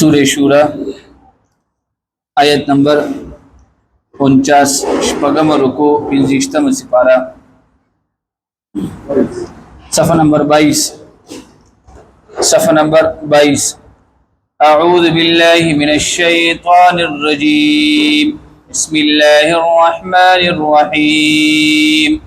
سورہ شورا آیت نمبر 49 شپږم رکوع 50 سپارہ صفحہ نمبر 22 اعوذ باللہ من الشیطان الرجیم بسم اللہ الرحمن الرحیم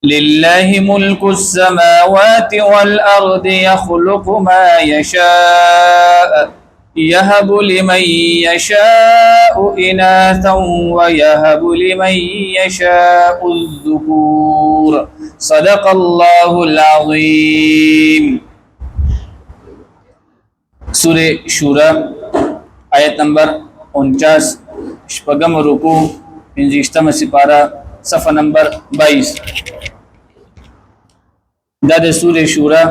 لله ملك السماوات والأرض يخلق ما يشاء يهب لمن يشاء إناثا ويهب لمن يشاء الذكور صدق الله العظيم سورہ شورا آیت نمبر 49 شپږم رکوع 50 سپارہ صفحہ نمبر 22 دا د سورې شورا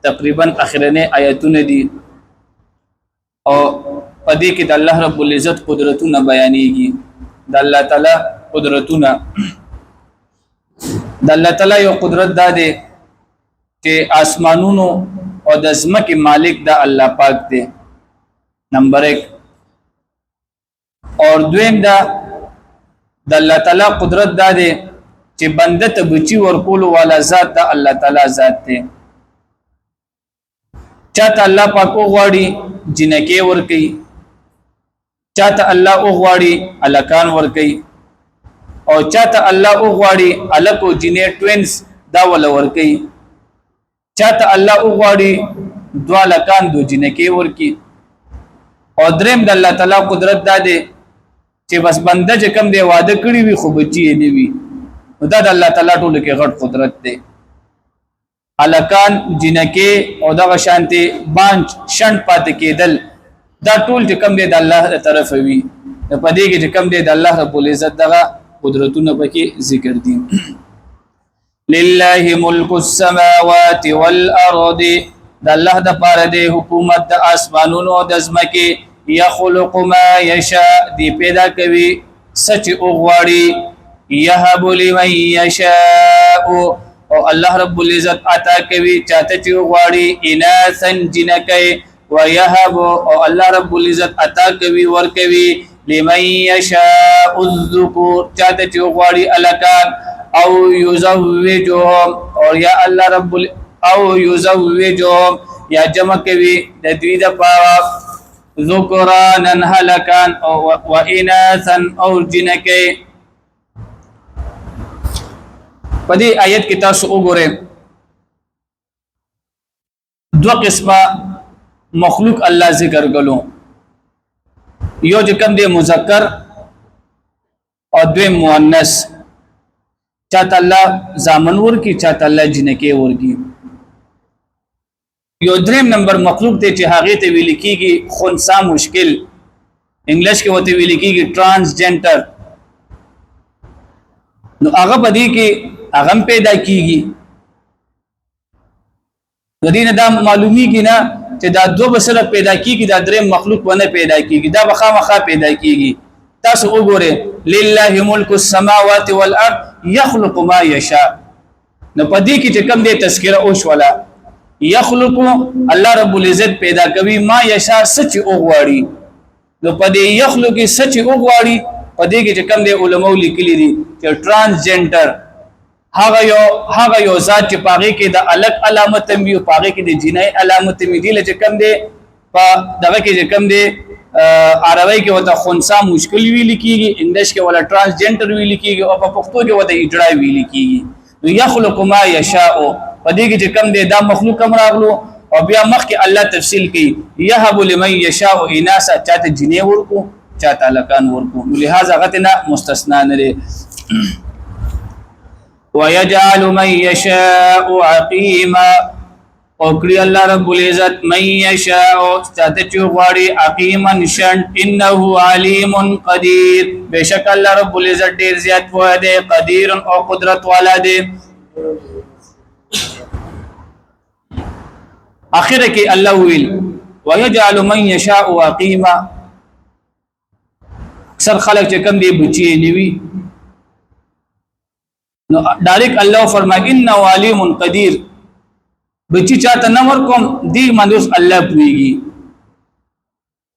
تقریبا اخرنه آیتونه دي او پدې کې د الله رب العزت قدرتونه بیانېږي د الله تعالی قدرتونه د الله تعالی یو قدرت دا دی چې آسمانونو او د ځمکې مالک د الله پاک دی نمبر 1 اور دویم دا د الله تعالی قدرت دا دی چې بنده ته بچي ورکول والا ذات د الله تعالی ذات دی چاته الله پاک غواړي جنکه ور کوي چاته الله غواړي الکان ور کوي او چاته الله غواړي الکو جنې ټوینز دا ول ور کوي چاته الله غواړي دوا لکان دو جنکه ور کوي او دریم د الله تعالی قدرت دا دی چې بس بنده چې کم دی واده کړی وي خو بچي نه وي دا د الله تعالی ټول کې غټ قدرت دی الکان جنکه او دغه شانتي بانچ شند پات کېدل دا ټول چې کم دی د الله طرف وي په دې کې چې کم دی د الله رب العزت دغه قدرتونه پکې ذکر دي لله ملک السماوات والارض د الله د پاره دی حکومت د اسمانونو او د ځمکې یخلق ما یشاء دی پیدا کوي سچ اوغواړي یهب لمن یشاء او الله رب العزت عطا کوي چاته چې غواړي اناثا جنکه ويهب او الله رب العزت عطا کوي ور کوي لمن یشاء الذکور چاته چې غواړي الکان او یزوجهم او یا الله رب او یزوجهم یا جمع کوي د دوی د پاره ذکرانا هلکان او واناثا او جنکه پدې آیت کې تاسو وګورئ دو قسمه مخلوق الله ذکر کړو یو چې کوم دی مذکر او دویم مؤنث چاته الله زامن ورکی چاته الله جنکه ورکی یو دریم نمبر مخلوق ته چې هغه ته ویل کیږي خنثی مشکل انګلیش کې وته ویل کیږي ټرانسجنډر نو هغه بدی کې اغم پیدا کیږي د دې نه دا معلومی کی نه چې دا دو بسره پیدا کیږي دا درې مخلوق ونه پیدا کیږي دا بخامخه پیدا کیږي تاسو وګوره لله ملک السماوات والارض يخلق ما يشاء نو پدې کې چې کوم دې تذکرہ او شولا يخلق الله رب العزت پیدا کوي ما يشاء سچ او غواړي نو پدې يخلق سچ او غواړي پدې کې چې کوم دې علماء لیکلي دي چې ټرانسجنډر هغه یو ذات چې پاغه کې د الګ علامت می او پاغه کې د جنای علامت می دی لکه کم دی په دغه کې چې کم دی عربی کې وته خنثی مشکل ویل کیږي انګلیش کې ولا ټرانسجنډر ویل کیږي او په پښتو کې وته اجرا ویل کیږي نو یخلق ما یشاء په دې کې چې کم دی دا مخلوق کم راغلو او بیا مخکې الله تفصیل کوي یهب لمن یشاء اناسا چاته جنې ورکو چاته لکان ورکو لہذا غتنا مستثنا نه ويجعل من يشاء عقيما وكري الله رب العزت من يشاء استاتچوغاري عقيما شن انه عليم قدير بشك الله رب العزت ډیر زیات وای دی قدیر او قدرت والا دی اخر کې الله ویل ويجعل من يشاء عقيما اکثر خلک چې کم دی بچي نیوي نو ډایرک الله فرمایي ان علیم قدیر بچی چاته نمر کوم دی مندوس الله پويږي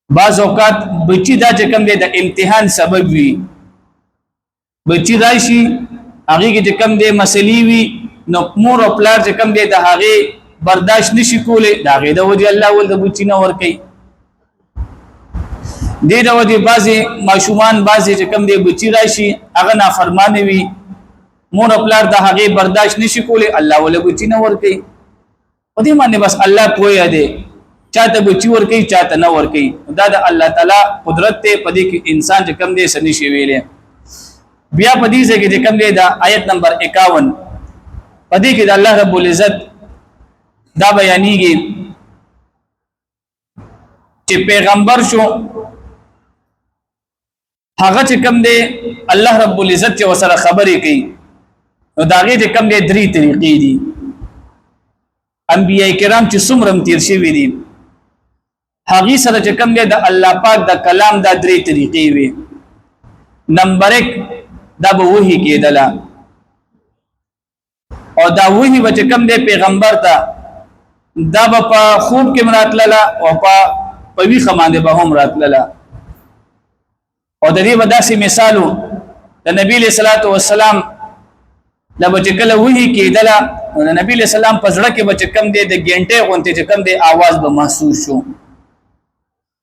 بعض اوقات بچی دا چې کوم دی د امتحان سبب وي بچی راشي هغه کې چې کوم دی مسلې وي نو مور او پلار چې کوم دی د هغه برداشت نشي کولای دا غي د وجه الله ول د بچی نه ور کوي دې د وجه بعضي ماشومان بعضي چې کوم دی بچی راشي هغه نافرمانه وي مور او پلار د هغه برداشت نشي کولای الله ول بچی نه ور کوي په دې باندې بس الله پوهه دی چاته بچی ور کوي چاته نه ور کوي دا د الله تعالی قدرت ته پدې کې انسان چې کم دی سني شي ویلې بیا پدې ځکه چې کم دی دا آیت نمبر 51 پدې کې د الله رب العزت دا بیانېږي چې پیغمبر شو هغه چې کم دی الله رب العزت چې وسره خبرې کوي نو داغه چې کم دی درې طریقې دي انبیاء کرام چې څومره تیر شوي دي هغه سره چې کوم دی د الله پاک د کلام د درې طریقې وي نمبر 1 دا به وحی کېدله او دا وحی به چې کوم دی پیغمبر ته دا به په خوب کې مراتله او په ویخه باندې به هم راتله او د دې به داسې مثالو د نبی له صلوات و سلام دا به چې کله وحی کېدله نو نبی له سلام په زړه کې به چې کوم دی د ګنټې غونته چې کوم دی आवाज به محسوس شو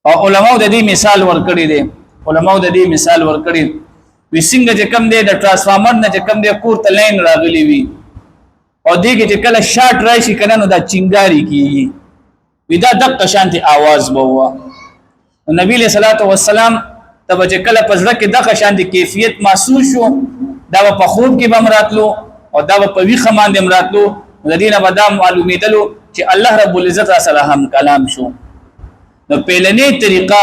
او علماء د دې مثال ورکړي دي علماء د دې مثال ورکړي وسنګ چې کم دی د ترانسفارمر نه چې کم دی کور ته لین راغلی وي او دې کې چې کله شارټ راشي کنه نو دا چنګاری کیږي ودا د قشانتي आवाज بوا نبی له صلوات و سلام تب چې کله پزړه کې د قشانتي کیفیت محسوس شو دا په خوب کې بمراتلو او دا په ویخه باندې مراتلو د دې نه بدا معلومیدلو چې الله رب العزت سره هم کلام شو نو پیلنې طریقه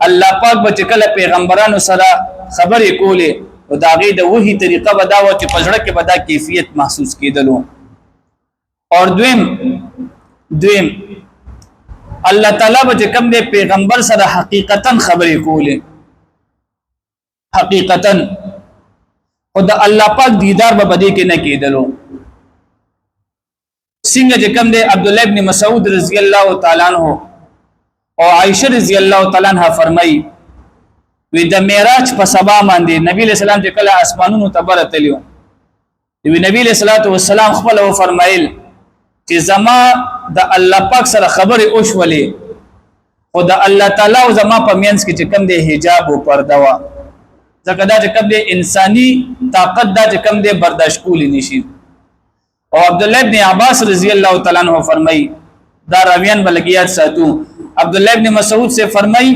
الله پاک به کله پیغمبرانو سره خبرې کولې او داغه د وਹੀ طریقه بداوه چې پزړه کې بدا کیفیت محسوس کېدلو اور دویم الله تعالی به کوم د پیغمبر سره حقیقتا خبرې کولې حقیقتا او د الله پاک دیدار به بده کې نه کېدلو څنګه چې کوم د عبد الله ابن مسعود رضی الله تعالی عنہ او عائشہ رضی الله تعالی عنها فرمایي وی د معراج په سبا باندې نبی له سلام چې کله اسمانونو ته برتلیو وی نبی له صلوات و سلام خپل و فرمایل چې زما د الله پاک سره خبره اوښولې او د الله تعالی او زما په مینس کې چې کوم دی حجاب او پرده وا ځکه دا چې کوم دی انساني طاقت دا چې کوم دی برداشت کولی نشي او عبد الله ابن عباس رضی الله تعالی عنہ فرمایي دا راویان بلګیات ساتو عبد الله ابن مسعود سے فرمای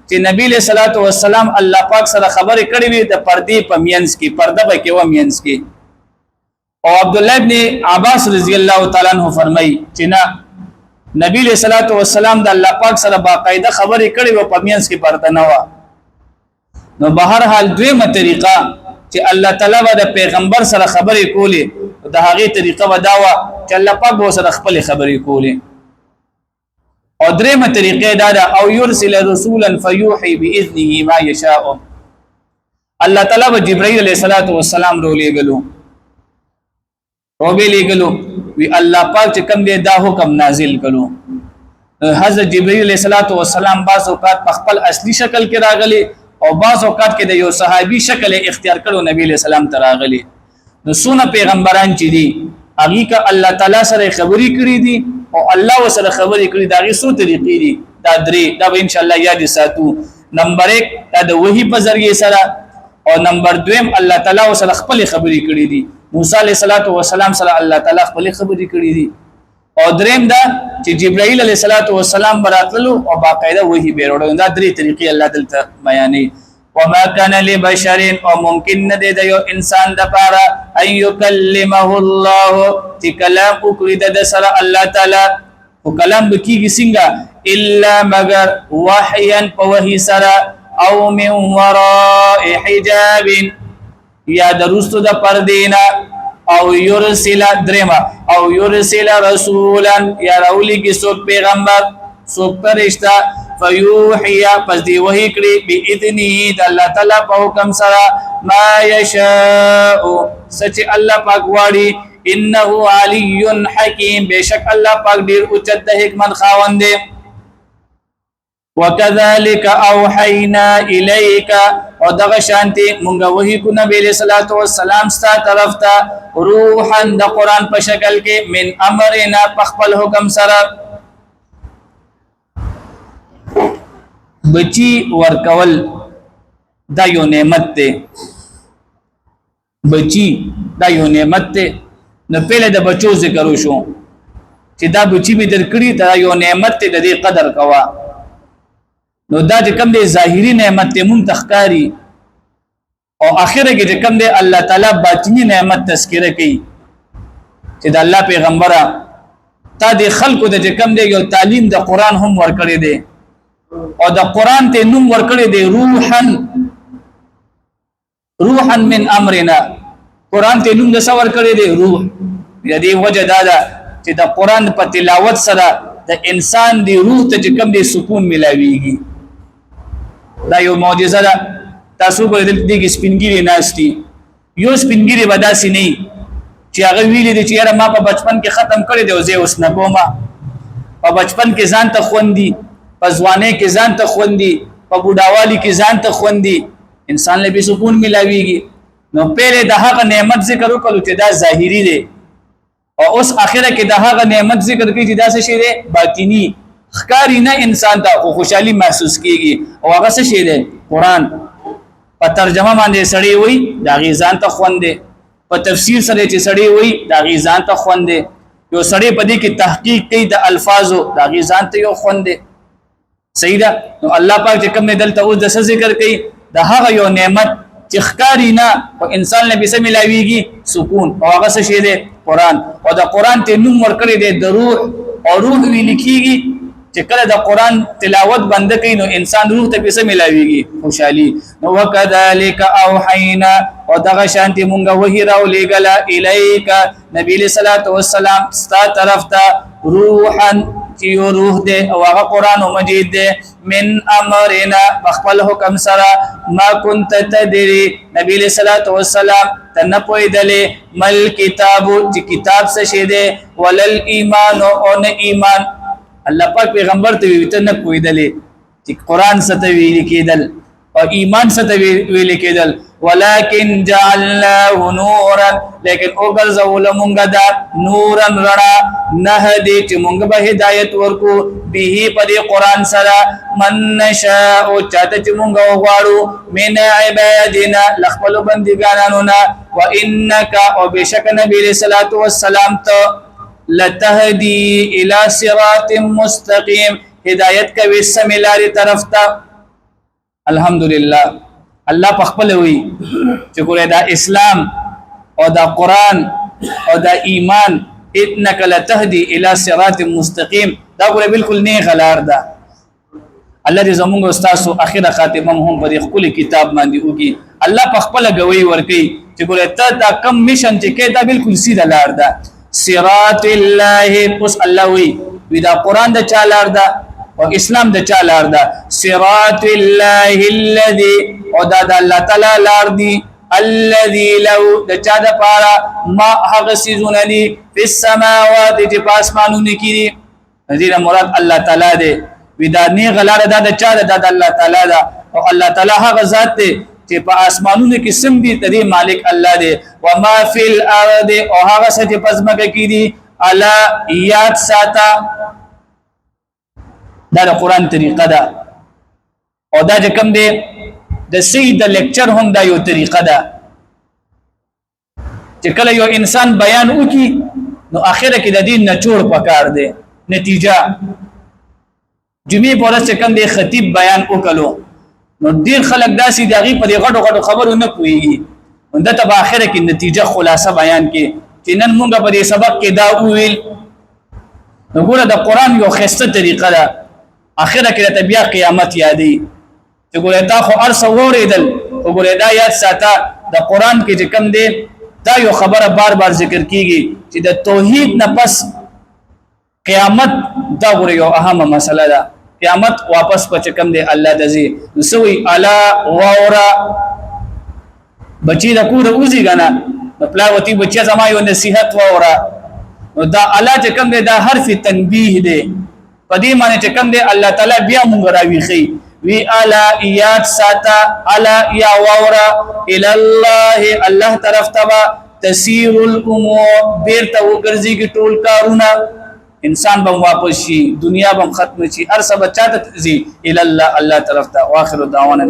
چې نبی له صلوات و سلام الله پاک سره خبرې کړې وي د پردې په مینس کې پرده به کې و مینس کې او عبد الله ابن عباس رضی الله تعالی عنہ فرمای چې نه نبی له صلوات و سلام د الله پاک سره باقاعده خبرې کړې و په مینس کې پرده نه و نو بهر حال دویمه طریقه چې الله تعالی د پیغمبر سره خبرې کولې د هغه طریقه وداوه چې الله پاک به سره خپل خبرې کولې او درېمه طریقې دا او يرسل رسولا فيوحي باذنه ما يشاء الله تعالی به جبرائیل علیہ الصلوۃ والسلام رولېګلو وی الله پاک چې کوم دې دا حکم نازل کړو حضرت جبرائیل علیہ الصلوۃ والسلام بعض اوقات په خپل اصلي شکل کې راغلي او بعض اوقات کې د یو صحابي شکل اختیار کړو نبی علیہ السلام ته راغلي نو سونه پیغمبران چې دي هغه کا الله تعالی سره خبرې کړې دي او الله وسره خبرې کړې دا غي څو طریقې دي دا درې دا به ان شاء الله یاد ساتو نمبر 1 دا د وحي په ذریعہ سره او نمبر 2 الله تعالی وسره خپل خبرې کړې دي موسی علیہ الصلوۃ والسلام سره الله تعالی خپل خبرې کړې دي او دریم دا چې جبرائیل علیہ الصلوۃ والسلام براتلو او باقاعده وحي بیروړو دا درې طریقې الله دلته بیانې وما كان لبشر او ممکن نه دی د یو انسان د پاره اي يكلمه الله چې کلام وکړي د سره الله تعالی او کلام بکیږي څنګه الا مگر وحيا په وحي سره او من وراء حجاب یا درستو د پردینا او يرسل درما او يرسل رسولا یا راولی کی سو پیغمبر سو فرشتہ فیوحی پس دی وحی کړي باذنه د الله تعالی په حکم سره ما یشاء سچ الله پاک واړي انه علی حکیم بشک الله پاک ډیر اوچت د حکمت خاوند دی وكذلك اوحينا اليك او دغه شانتي مونږ وحي کو نبی علیہ الصلوۃ والسلام ستا طرف ته روحا د قران په شکل کې من امرنا خپل حکم سره بچي ورکول دا یو نعمت ده بچي دا یو نعمت ده نو پهله د بچو ذکر وشو چې دا بچي به درکړي دا یو نعمت ده د دې قدر کوا نو دا چې کوم دی ظاهري نعمت ته مون تخکاری او اخره کې چې کوم دی الله تعالی باطنی نعمت تذکرہ کوي چې د الله پیغمبره تا د خلکو د چې کوم دی یو تعلیم د قران هم ورکړي دی او د قران ته نوم ورکړي دی روحا من امرنا قران ته نوم د څه ورکړي دی روح د دې وجه دا ده چې د قران په تلاوت سره د انسان دی روح ته چې کوم دی سکون ملاويږي دا یو معجزه ده تاسو په دې کې سپینګری ناشتي یو سپینګری بداسي نه چې هغه ویلي دي چې یاره ما په بچپن کې ختم کړی دی او زه اوس نه کومه په بچپن کې ځان ته خوندي په ځواني کې ځان ته خوندي په بوډاوالي کې ځان ته خوندي انسان له به سکون ملاويږي نو پهله د هغه نعمت ذکر وکړو چې دا ظاهري دی او اوس اخره کې د هغه نعمت ذکر کوي چې دا څه شی دی باطینی خکاری نه انسان ته خوشحالي محسوس کیږي او هغه څه شی دی قران په ترجمه باندې سړی وای دا غیزان ته خوندې په تفسیر سره چې سړی وای دا غیزان ته خوندې یو سړی په دې کې تحقیق کوي د الفاظو دا غیزان ته یو خوندې صحیح ده نو الله پاک چې کوم دلته اوس د ذکر کوي د هغه یو نعمت چې خکاری نه او انسان له بسم ملاويږي سکون او هغه څه شی دی قران او د قران ته نوم ورکړي دی د روح او روح ویل کیږي چې کله د قران تلاوت بند کوي نو انسان روح ته بسم ملاويږي خوشحالي نو وکذالک اوحینا او دغه شانتي مونږه وحی راو لګلا الیک نبی صلی الله علیه وسلم ستا طرف ته روحا چې روح دی او هغه قران مجید دی من امرنا خپل حکم سره ما كنت تدري نبی صلی الله علیه وسلم تنه پویدلې مل کتاب چې کتاب څه شه دی ولل ایمان او نه ایمان الله پاک پیغمبر ته وی ته نه پویدلې چې قران څه ته ویل کېدل او ایمان څه ته ویل کېدل ولكن جعلناه نورا لیکن اوګل زول مونږه دا نورا رڼا نه دې چې مونږ به هدایت ورکو به په دې قران سره من نشاء او چاته چې مونږ وغواړو من عبادنا لخپل بندګانو نه وانك او بشک نبی رسول الله والسلام ته لتهدي الى صراط مستقيم هدایت کوي سملاري طرف ته الحمدلله الله په خپل وی چې ګوره دا اسلام او دا قران او دا ایمان انك لتهدي الى صراط مستقيم دا ګوره بالکل نه غلار ده الله دې زموږ استاد اخره خاتمه هم په خپل کتاب باندې وږي الله په خپل غوي ورکي چې ګوره ته دا کم میشن چې کې دا بالکل سیده لار ده صراط الله اوس الله وی دا قران د چا لار ده او اسلام د چا لار ده صراط الله الذي او دا د الله تعالی لار دی الذي لو د چا د پاره ما هغه سيزونه دي په السماوات چې په اسمانونو کې دي دې مراد الله تعالی دی ودا نه غلار ده د چا د الله تعالی ده او الله تعالی هغه ذات دی چې په اسمانونو کې سم دي تدې مالک الله دی وما فی الارض او هغه څه چې پزماکه کې دي الا یاد ساته دا د قران طریقه ده او دا چې کوم دی د سید لیکچر هم دا یو طریقه ده چې کله یو انسان بیان وکي نو اخره کې د دین نچوړ پکار دی نتیجه جمعې پورس کوم دی خطیب بیان وکړو نو ډیر خلک داسي دغه په غټو غټو خبرو نه کوي انده ته په اخره کې نتیجه خلاصه بیان کې چې نن موږ په دې سبق کې دا ویل نو ګوره د قران یو خسته طریقه ده اخره کې د بیا قیامت یادې چې ګوره تا خو ارسه وریدل او ګوره دا یاد ساته د قران کې چې کوم دی دا یو خبره بار بار ذکر کیږي چې د توحید نه پس قیامت دا ګوره یو اهمه مسله ده قیامت واپس په چکم دی الله دزي نسوي الا واورا بچی د کور اوزي غنا پلاوتی بچی زما یو نصيحت واورا نو دا الا چکم دی دا حرف تنبیه دی پدې باندې چې کوم دی الله تعالی بیا مونږ راويخي وی الا یاد ساتا الا یا واورا الى الله الله طرف تبا تسير الامور بیرته وګرځي کی ټول کارونه انسان بم واپس شي دنیا بم ختم شي هر څه بچاته زی الى الله طرف ته واخر دعوانا